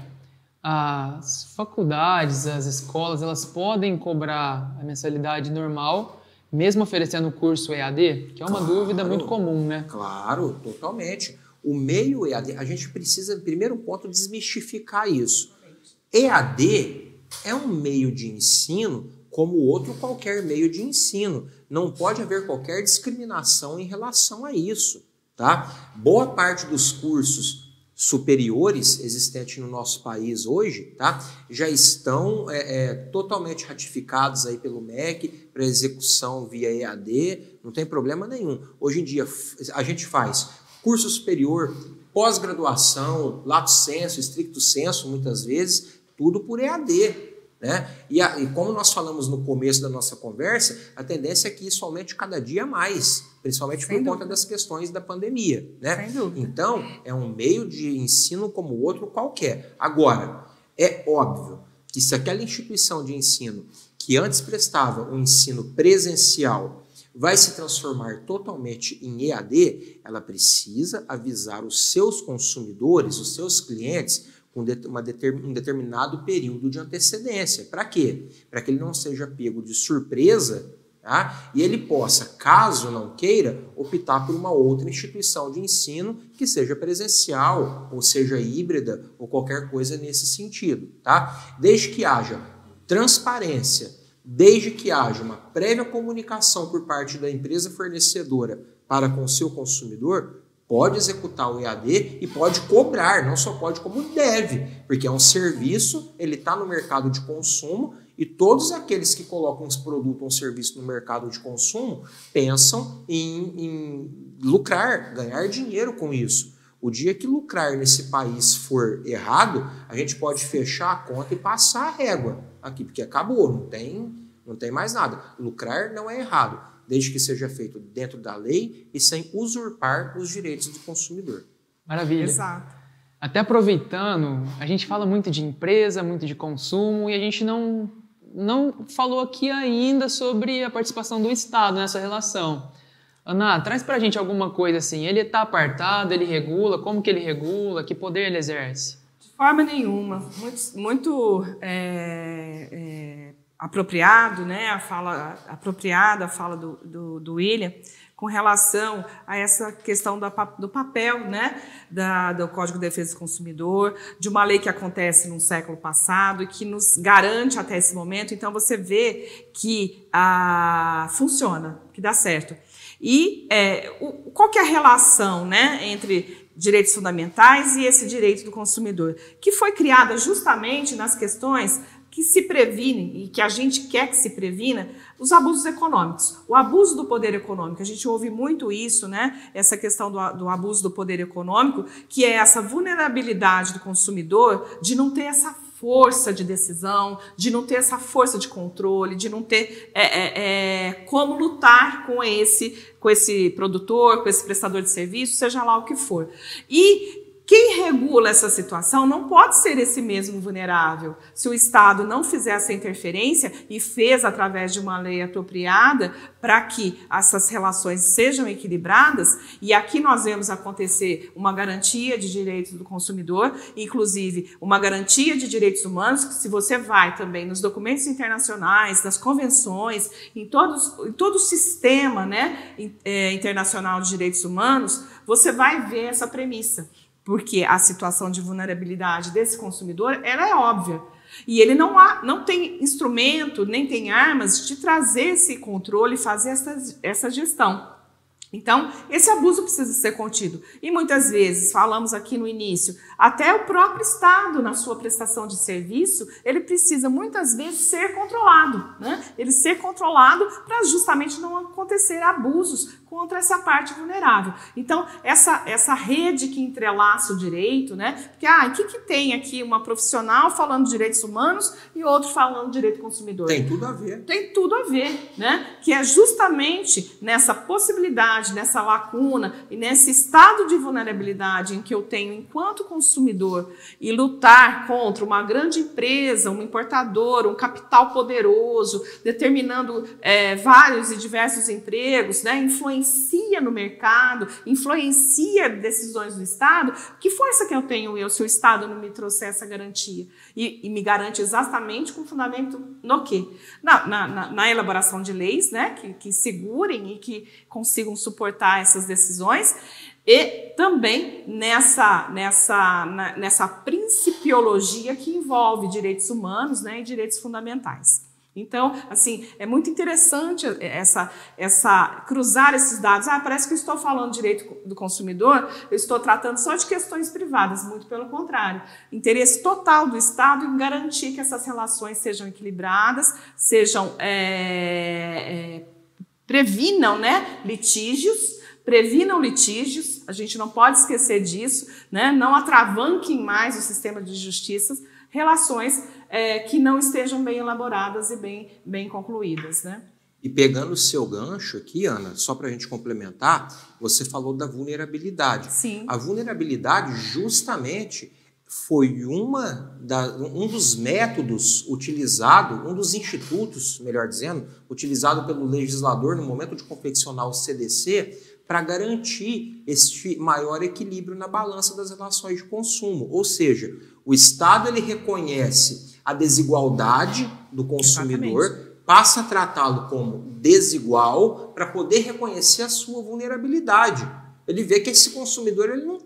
as faculdades, as escolas, elas podem cobrar a mensalidade normal, mesmo oferecendo o curso EAD? Que é uma dúvida muito comum, né? Claro, totalmente. O meio EAD, a gente precisa, primeiro ponto, desmistificar isso. EAD é um meio de ensino como outro qualquer meio de ensino. Não pode haver qualquer discriminação em relação a isso, tá? Boa parte dos cursos superiores existentes no nosso país hoje, tá? Já estão totalmente ratificados aí pelo MEC para execução via EAD, não tem problema nenhum. Hoje em dia a gente faz curso superior, pós-graduação, lato sensu, stricto sensu, muitas vezes, tudo por EAD. Né? E como nós falamos no começo da nossa conversa, a tendência é que isso aumente cada dia mais, principalmente por conta das questões da pandemia. Né? Então, é um meio de ensino como outro qualquer. Agora, é óbvio que se aquela instituição de ensino que antes prestava um ensino presencial vai se transformar totalmente em EAD, ela precisa avisar os seus consumidores, os seus clientes, com um determinado período de antecedência. Para quê? Para que ele não seja pego de surpresa, tá? E ele possa, caso não queira, optar por uma outra instituição de ensino que seja presencial, ou seja híbrida, ou qualquer coisa nesse sentido. Tá? Desde que haja transparência, desde que haja uma prévia comunicação por parte da empresa fornecedora para com o seu consumidor, pode executar o EAD e pode cobrar, não só pode como deve, porque é um serviço, ele está no mercado de consumo e todos aqueles que colocam esse produto ou um serviço no mercado de consumo pensam em lucrar, ganhar dinheiro com isso. O dia que lucrar nesse país for errado, a gente pode fechar a conta e passar a régua aqui, porque acabou, não tem mais nada. Lucrar não é errado, desde que seja feito dentro da lei e sem usurpar os direitos do consumidor. Maravilha. Exato. Até aproveitando, a gente fala muito de empresa, muito de consumo, e a gente não falou aqui ainda sobre a participação do Estado nessa relação. Ana, traz pra gente alguma coisa assim, ele está apartado, ele regula, como que ele regula, que poder ele exerce? De forma nenhuma, muito apropriado, né, apropriada a fala do William com relação a essa questão do papel, né, do Código de Defesa do Consumidor, de uma lei que acontece no século passado e que nos garante até esse momento. Então você vê que funciona, que dá certo. E qual que é a relação, né, entre direitos fundamentais e esse direito do consumidor, que foi criada justamente nas questões que se previnem e que a gente quer que se previna os abusos econômicos. O abuso do poder econômico, a gente ouve muito isso, né? Essa questão do abuso do poder econômico, que é essa vulnerabilidade do consumidor de não ter essa força de decisão, de não ter essa força de controle, de não ter como lutar com esse produtor, com esse prestador de serviço, seja lá o que for. E quem regula essa situação não pode ser esse mesmo vulnerável. Se o Estado não fizer essa interferência e fez através de uma lei apropriada para que essas relações sejam equilibradas, e aqui nós vemos acontecer uma garantia de direitos do consumidor, inclusive uma garantia de direitos humanos, que se você vai também nos documentos internacionais, nas convenções, em todo o sistema, né, internacional de direitos humanos, você vai ver essa premissa. Porque a situação de vulnerabilidade desse consumidor, ela é óbvia. E ele não tem instrumento, nem tem armas de trazer esse controle e fazer essa gestão. Então, esse abuso precisa ser contido. E muitas vezes, falamos aqui no início, Até o próprio Estado, na sua prestação de serviço, ele precisa muitas vezes ser controlado, né? Ele ser controlado para justamente não acontecer abusos contra essa parte vulnerável. Então, essa rede que entrelaça o direito, né? Porque, o que tem aqui uma profissional falando de direitos humanos e outro falando de direito do consumidor? Tem tudo a ver. Tem tudo a ver, né? Que é justamente nessa possibilidade, nessa lacuna e nesse estado de vulnerabilidade em que eu tenho enquanto consumidor e lutar contra uma grande empresa, um importador, um capital poderoso, determinando vários e diversos empregos, né? Influencia no mercado, influencia decisões do Estado. Que força que eu tenho se o Estado não me trouxer essa garantia? E me garante exatamente com fundamento no quê? Na elaboração de leis, né, que segurem e que consigam suportar essas decisões, e também nessa principiologia que envolve direitos humanos, né, e direitos fundamentais. Então, assim, é muito interessante cruzar esses dados. Parece que eu estou falando de direito do consumidor, eu estou tratando só de questões privadas, muito pelo contrário. Interesse total do Estado em garantir que essas relações sejam equilibradas, previnam, né, litígios, a gente não pode esquecer disso, né? Não atravanquem mais o sistema de justiça, relações que não estejam bem elaboradas e bem concluídas, né? E pegando o seu gancho aqui, Ana, só para a gente complementar, você falou da vulnerabilidade. Sim. A vulnerabilidade justamente foi um dos métodos utilizado, um dos institutos, melhor dizendo, utilizado pelo legislador no momento de confeccionar o CDC para garantir este maior equilíbrio na balança das relações de consumo. Ou seja, o Estado ele reconhece a desigualdade do consumidor, exatamente, passa a tratá-lo como desigual para poder reconhecer a sua vulnerabilidade. Ele vê que esse consumidor ele não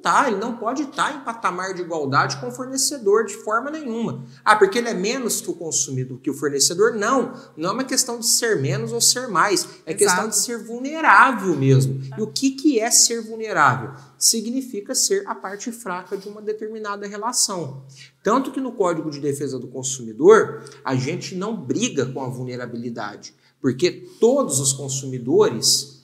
pode estar em patamar de igualdade com o fornecedor de forma nenhuma. Porque ele é menos que o consumidor, que o fornecedor? Não é uma questão de ser menos ou ser mais, é questão de ser vulnerável mesmo. E o que é ser vulnerável? Significa ser a parte fraca de uma determinada relação. Tanto que no Código de Defesa do Consumidor, a gente não briga com a vulnerabilidade, porque todos os consumidores,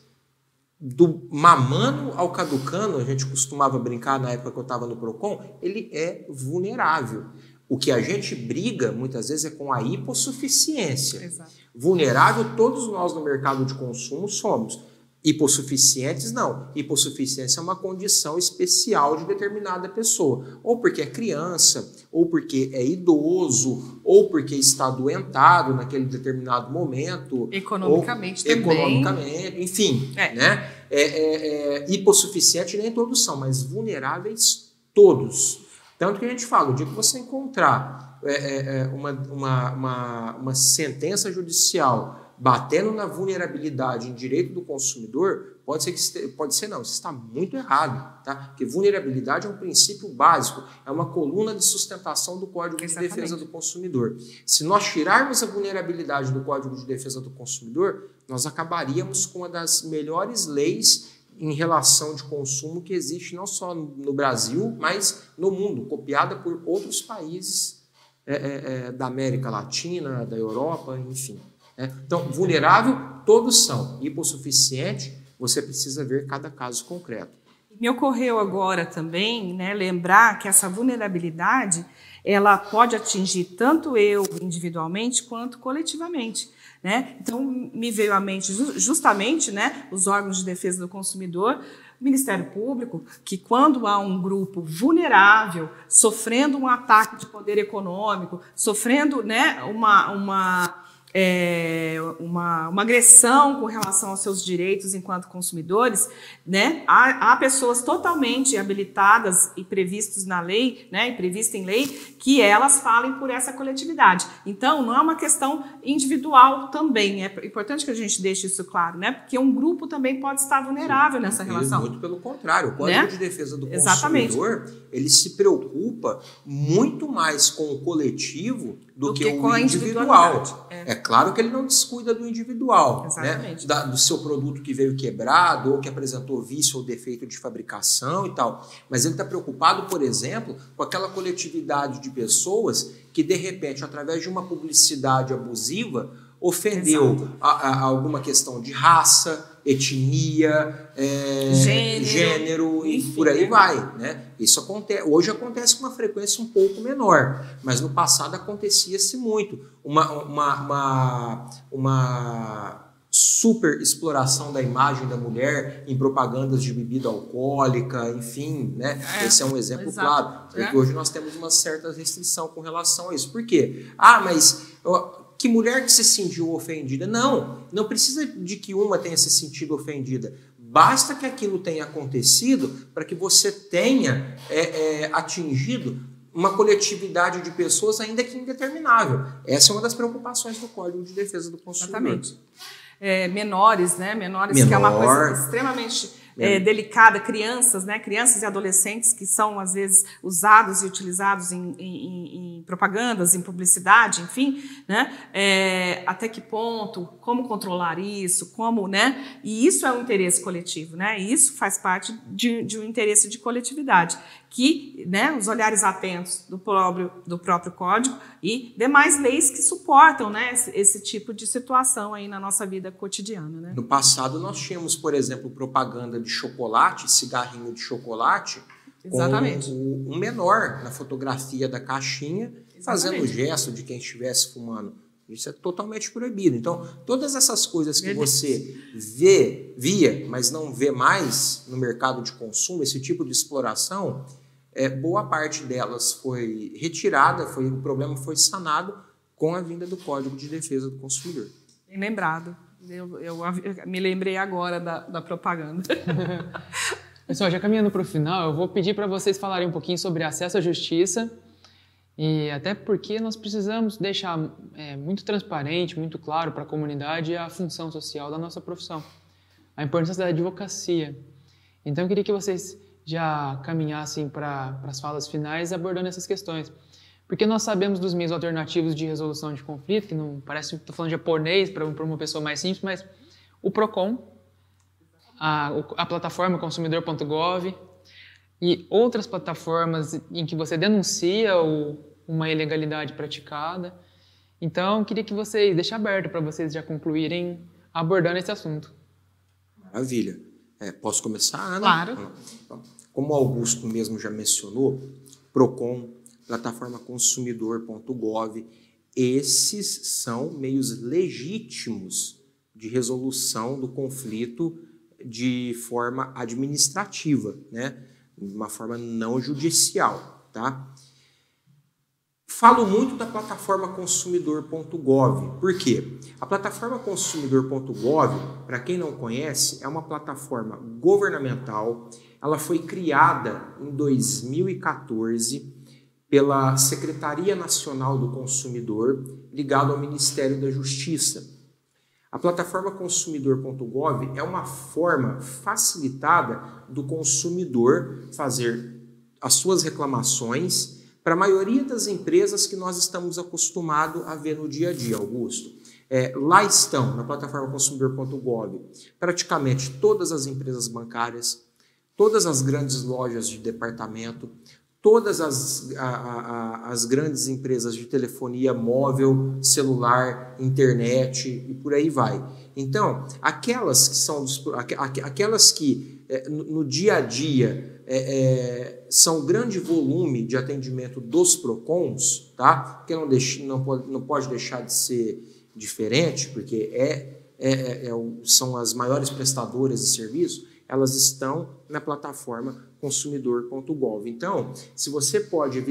do mamano ao caducano, a gente costumava brincar na época que eu estava no Procon, ele é vulnerável. O que a gente briga, muitas vezes, é com a hipossuficiência. Exato. Vulnerável, todos nós no mercado de consumo somos. Hipossuficientes, não. Hipossuficiência é uma condição especial de determinada pessoa. Ou porque é criança, ou porque é idoso, ou porque está adoentado naquele determinado momento. Economicamente também. Economicamente, enfim. Né? Hipossuficiente nem todos são, mas vulneráveis todos. Tanto que a gente fala, o dia que você encontrar uma sentença judicial batendo na vulnerabilidade em direito do consumidor, pode ser não, isso está muito errado, tá? Porque vulnerabilidade é um princípio básico, é uma coluna de sustentação do Código de Defesa do Consumidor. Se nós tirarmos a vulnerabilidade do Código de Defesa do Consumidor, nós acabaríamos com uma das melhores leis em relação de consumo que existe não só no Brasil, mas no mundo, copiada por outros países da América Latina, da Europa, enfim. Então, vulnerável, todos são. Hipossuficiente, você precisa ver cada caso concreto. Me ocorreu agora também, né, lembrar que essa vulnerabilidade ela pode atingir tanto eu individualmente quanto coletivamente. Né? Então, me veio à mente justamente, né, os órgãos de defesa do consumidor, o Ministério Público, que quando há um grupo vulnerável, sofrendo um ataque de poder econômico, sofrendo, né, uma agressão com relação aos seus direitos enquanto consumidores, né? Há pessoas totalmente habilitadas e previstas na lei, né? E prevista em lei, que elas falem por essa coletividade. Então, não é uma questão individual também. É importante que a gente deixe isso claro, né? Porque um grupo também pode estar vulnerável nessa relação. Muito pelo contrário. O Código de Defesa do Consumidor, ele se preocupa muito mais com o coletivo do que o individual. É claro que ele não descuida do individual, né? Do seu produto que veio quebrado ou que apresentou vício ou defeito de fabricação e tal. Mas ele está preocupado, por exemplo, com aquela coletividade de pessoas que, de repente, através de uma publicidade abusiva, ofendeu a alguma questão de raça, etnia, gênero e por aí vai, né? Isso hoje acontece com uma frequência um pouco menor, mas no passado acontecia-se muito. Uma super exploração da imagem da mulher em propagandas de bebida alcoólica, enfim, né? Esse é um exemplo claro. Porque hoje nós temos uma certa restrição com relação a isso. Por quê? Mas que mulher que se sentiu ofendida? Não precisa de que uma tenha se sentido ofendida. Basta que aquilo tenha acontecido para que você tenha atingido uma coletividade de pessoas, ainda que indeterminável. Essa é uma das preocupações do Código de Defesa do Consumidor. Exatamente. Menores, né? Menores, que é uma coisa extremamente delicada, crianças, né? Crianças e adolescentes que são, às vezes, usados e utilizados em propagandas, em publicidade, enfim, né? Até que ponto, como controlar isso, como, né? E isso é um interesse coletivo, né? E isso faz parte de um interesse de coletividade, que, né, os olhares atentos do próprio Código e demais leis que suportam, né, esse tipo de situação aí na nossa vida cotidiana, né? No passado nós tínhamos, por exemplo, propaganda de chocolate, cigarrinho de chocolate, exatamente, com um menor na fotografia da caixinha, fazendo o gesto de quem estivesse fumando. Isso é totalmente proibido. Então, todas essas coisas que você via, mas não vê mais no mercado de consumo, esse tipo de exploração, boa parte delas foi retirada, o problema foi sanado com a vinda do Código de Defesa do Consumidor. Bem lembrado. Eu me lembrei agora da propaganda. Pessoal, já caminhando para o final, eu vou pedir para vocês falarem um pouquinho sobre acesso à justiça, e até porque nós precisamos deixar muito transparente, muito claro para a comunidade a função social da nossa profissão, a importância da advocacia. Então, eu queria que vocês já caminhassem para as falas finais abordando essas questões. Porque nós sabemos dos meios alternativos de resolução de conflito, que não parece que estou falando japonês para uma pessoa mais simples, mas o PROCON, a plataforma consumidor.gov e outras plataformas em que você denuncia uma ilegalidade praticada. Então, eu queria que vocês deixem aberto para vocês já concluírem abordando esse assunto. Maravilha. Posso começar, Ana? Claro. Como o Augusto mesmo já mencionou, PROCON, plataforma consumidor.gov, esses são meios legítimos de resolução do conflito de forma administrativa, né? De uma forma não judicial, tá? Falo muito da plataforma consumidor.gov. Por quê? A plataforma consumidor.gov, para quem não conhece, é uma plataforma governamental. Ela foi criada em 2014 pela Secretaria Nacional do Consumidor, ligado ao Ministério da Justiça. A plataforma consumidor.gov é uma forma facilitada do consumidor fazer as suas reclamações para a maioria das empresas que nós estamos acostumados a ver no dia a dia, Augusto. Lá estão, na plataforma consumidor.gov, praticamente todas as empresas bancárias, todas as grandes lojas de departamento, todas as grandes empresas de telefonia móvel, celular, internet e por aí vai. Então, aquelas que no dia a dia são grande volume de atendimento dos PROCONs, tá? Que não pode deixar de ser diferente, porque são as maiores prestadoras de serviço, elas estão na plataforma consumidor.gov. Então, se você pode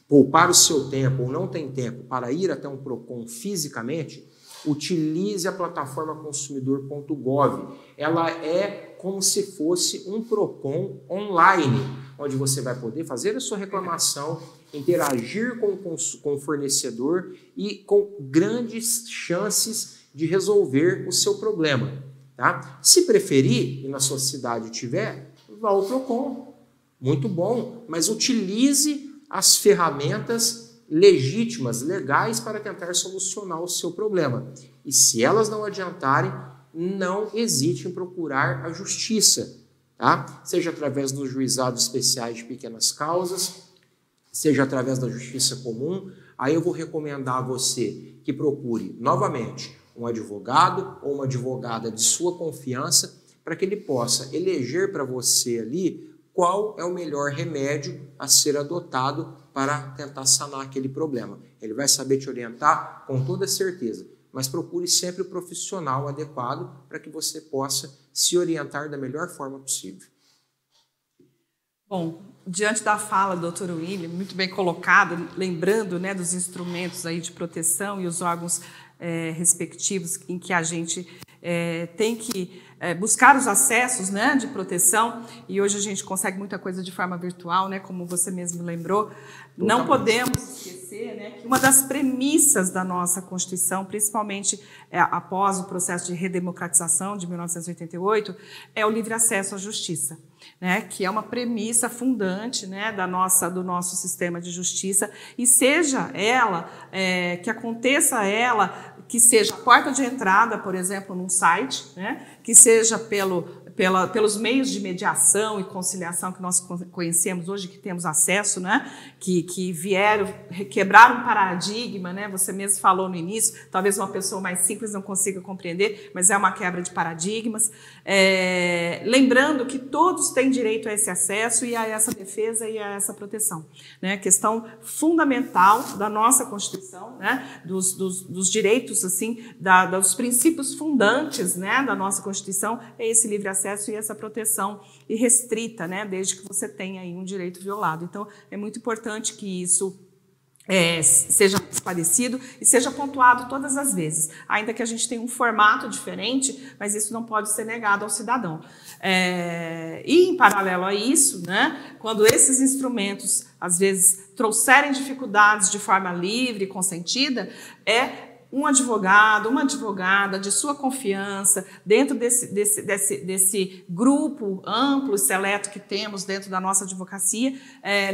poupar o seu tempo ou não tem tempo para ir até um PROCON fisicamente, utilize a plataforma consumidor.gov. Ela é como se fosse um PROCON online, onde você vai poder fazer a sua reclamação, interagir com o fornecedor e com grandes chances de resolver o seu problema. Tá? Se preferir, e na sua cidade tiver, vá ao PROCON. Muito bom, mas utilize as ferramentas legítimas, legais, para tentar solucionar o seu problema. E se elas não adiantarem, não hesite em procurar a justiça, tá? Seja através dos juizados especiais de pequenas causas, seja através da justiça comum. Aí eu vou recomendar a você que procure, novamente, um advogado ou uma advogada de sua confiança, para que ele possa eleger para você ali qual é o melhor remédio a ser adotado para tentar sanar aquele problema. Ele vai saber te orientar com toda certeza, mas procure sempre o profissional adequado para que você possa se orientar da melhor forma possível. Bom, diante da fala do Dr. William, muito bem colocado, lembrando, né, dos instrumentos aí de proteção e os órgãos respectivos em que a gente tem que buscar os acessos, né, de proteção, e hoje a gente consegue muita coisa de forma virtual, né, como você mesmo lembrou. Não podemos esquecer, né, que uma das premissas da nossa Constituição, principalmente após o processo de redemocratização de 1988, é o livre acesso à justiça, né, que é uma premissa fundante, né, do nosso sistema de justiça, e seja ela, que aconteça ela, que seja a porta de entrada, por exemplo, num site, né, que seja pelos meios de mediação e conciliação que nós conhecemos hoje, que temos acesso, né, que vieram quebrar um paradigma, né, você mesmo falou no início, talvez uma pessoa mais simples não consiga compreender, mas é uma quebra de paradigmas. Lembrando que todos têm direito a esse acesso e a essa defesa e a essa proteção, né, questão fundamental da nossa Constituição, né, dos direitos, assim, dos princípios fundantes, né, da nossa Constituição, é esse livre acesso e essa proteção irrestrita, né, desde que você tenha aí um direito violado. Então, é muito importante que isso seja esclarecido e seja pontuado todas as vezes, ainda que a gente tenha um formato diferente, mas isso não pode ser negado ao cidadão. E, em paralelo a isso, né, quando esses instrumentos, às vezes, trouxerem dificuldades de forma livre e consentida, um advogado, uma advogada de sua confiança, dentro desse grupo amplo e seleto que temos dentro da nossa advocacia,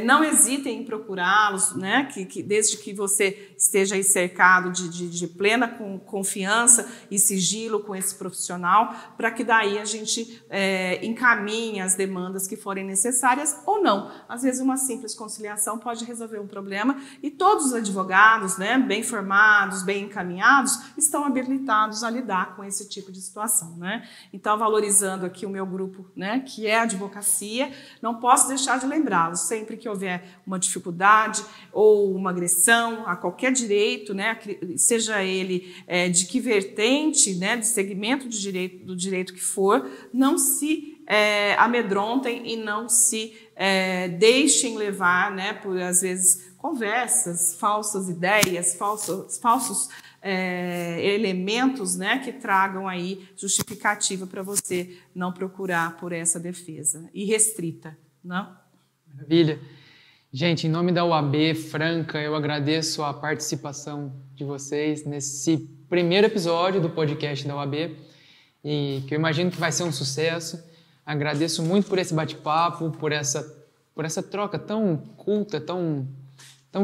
não hesitem em procurá-los, né, que desde que você esteja aí cercado de plena confiança e sigilo com esse profissional, para que daí a gente encaminhe as demandas que forem necessárias ou não. Às vezes uma simples conciliação pode resolver um problema e todos os advogados, né, bem formados, bem encaminhados, estão habilitados a lidar com esse tipo de situação, né? Então, valorizando aqui o meu grupo, né, que é a advocacia, não posso deixar de lembrá-los, sempre que houver uma dificuldade ou uma agressão a qualquer direito, né, seja ele de que vertente, né, de segmento do direito que for, não se amedrontem e não se deixem levar, né, por, às vezes, conversas, falsas ideias, falsos elementos, né, que tragam aí justificativa para você não procurar por essa defesa irrestrita, não? Maravilha. Gente, em nome da UAB Franca, eu agradeço a participação de vocês nesse primeiro episódio do podcast da UAB, e que eu imagino que vai ser um sucesso. Agradeço muito por esse bate-papo, por essa troca tão culta, tão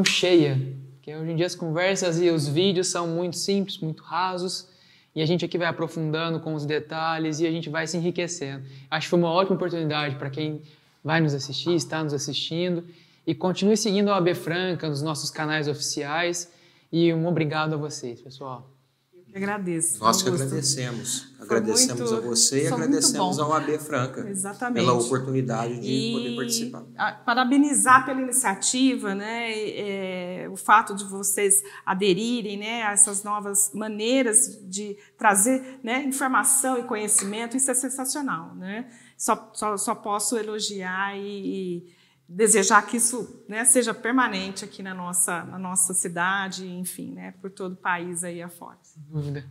cheia, que hoje em dia as conversas e os vídeos são muito simples, muito rasos, e a gente aqui vai aprofundando com os detalhes e a gente vai se enriquecendo. Acho que foi uma ótima oportunidade para quem vai nos assistir, está nos assistindo, e continue seguindo a OAB Franca nos nossos canais oficiais, e um obrigado a vocês, pessoal. Eu agradeço. Nós que agradecemos. Agradecemos a você e agradecemos ao OAB Franca. Exatamente. Pela oportunidade de poder participar. Parabenizar pela iniciativa, né, o fato de vocês aderirem, né, a essas novas maneiras de trazer, né, informação e conhecimento, isso é sensacional, né? Só posso elogiar e desejar que isso, né, seja permanente aqui na nossa cidade, enfim, né, por todo o país aí afora. Sem dúvida.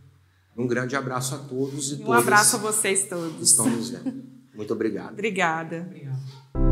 Um grande abraço a todos e um abraço a vocês todos. Estão nos vendo. Muito obrigado. Obrigada. Obrigado.